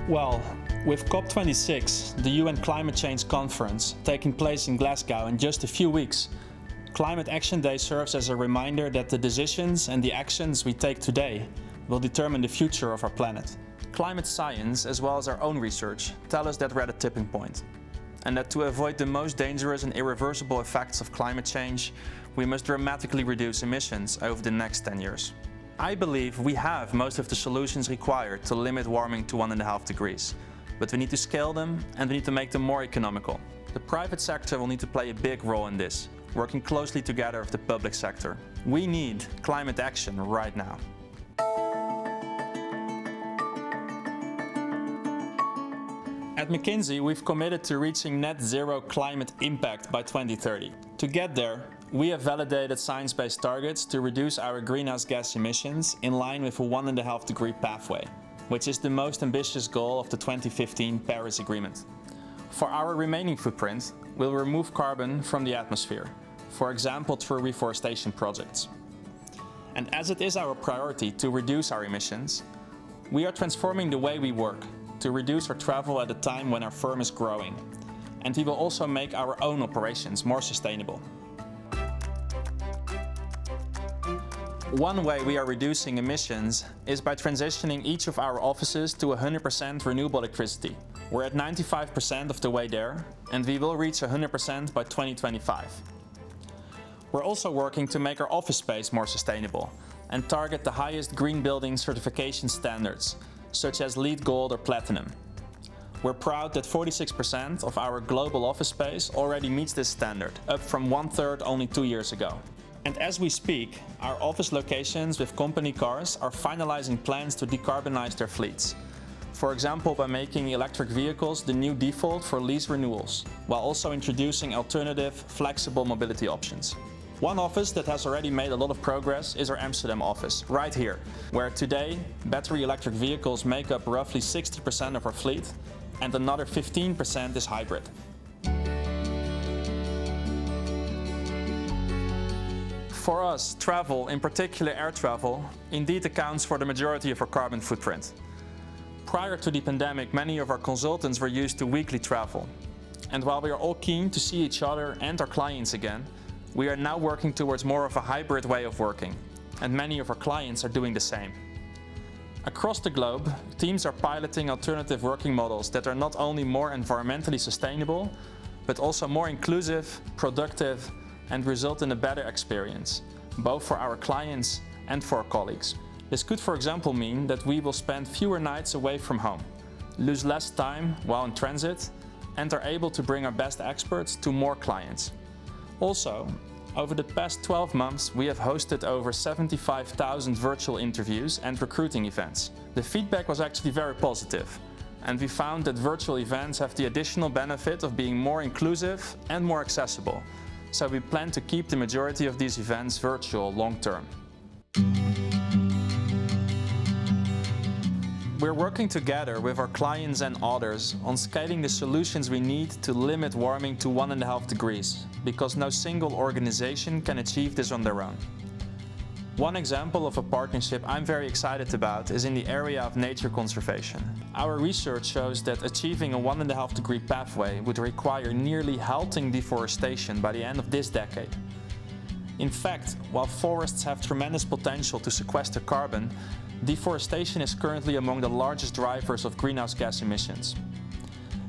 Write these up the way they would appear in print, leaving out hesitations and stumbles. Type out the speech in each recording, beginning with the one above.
Well, with COP26, the UN Climate Change Conference, taking place in Glasgow in just a few weeks, Climate Action Day serves as a reminder that the decisions and the actions we take today will determine the future of our planet. Climate science, as well as our own research, tell us that we're at a tipping point, and that to avoid the most dangerous and irreversible effects of climate change, we must dramatically reduce emissions over the next 10 years. I believe we have most of the solutions required to limit warming to 1.5 degrees, but we need to scale them and we need to make them more economical. The private sector will need to play a big role in this, working closely together with the public sector. We need climate action right now. At McKinsey, we've committed to reaching net zero climate impact by 2030. To get there, we have validated science-based targets to reduce our greenhouse gas emissions in line with a 1.5 degree pathway, which is the most ambitious goal of the 2015 Paris Agreement. For our remaining footprint, we'll remove carbon from the atmosphere, for example through reforestation projects. And as it is our priority to reduce our emissions, we are transforming the way we work to reduce our travel at a time when our firm is growing. And we will also make our own operations more sustainable. One way we are reducing emissions is by transitioning each of our offices to 100% renewable electricity. We're at 95% of the way there, and we will reach 100% by 2025. We're also working to make our office space more sustainable and target the highest green building certification standards, such as LEED Gold or Platinum. We're proud that 46% of our global office space already meets this standard, up from 1/3 only 2 years ago. And as we speak, our office locations with company cars are finalizing plans to decarbonize their fleets. For example, by making electric vehicles the new default for lease renewals, while also introducing alternative, flexible mobility options. One office that has already made a lot of progress is our Amsterdam office, right here, where today battery electric vehicles make up roughly 60% of our fleet, and another 15% is hybrid. For us, travel, in particular air travel, indeed accounts for the majority of our carbon footprint. Prior to the pandemic, many of our consultants were used to weekly travel. And while we are all keen to see each other and our clients again, we are now working towards more of a hybrid way of working, and many of our clients are doing the same. Across the globe, teams are piloting alternative working models that are not only more environmentally sustainable, but also more inclusive, productive, and result in a better experience, both for our clients and for our colleagues. This could, for example, mean that we will spend fewer nights away from home, lose less time while in transit, and are able to bring our best experts to more clients. Also, over the past 12 months, we have hosted over 75,000 virtual interviews and recruiting events. The feedback was actually very positive, and we found that virtual events have the additional benefit of being more inclusive and more accessible. So we plan to keep the majority of these events virtual long term. We're working together with our clients and others on scaling the solutions we need to limit warming to 1.5 degrees, because no single organization can achieve this on their own. One example of a partnership I'm very excited about is in the area of nature conservation. Our research shows that achieving a 1.5 degree pathway would require nearly halting deforestation by the end of this decade. In fact, while forests have tremendous potential to sequester carbon, deforestation is currently among the largest drivers of greenhouse gas emissions.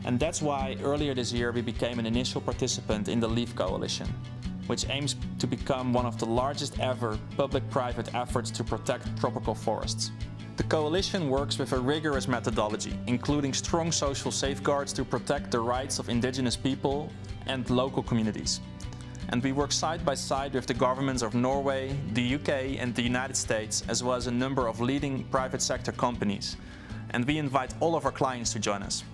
And that's why earlier this year we became an initial participant in the LEAF Coalition, which aims to become one of the largest ever public-private efforts to protect tropical forests. The coalition works with a rigorous methodology, including strong social safeguards to protect the rights of indigenous people and local communities. And we work side by side with the governments of Norway, the UK and the United States, as well as a number of leading private sector companies. And we invite all of our clients to join us.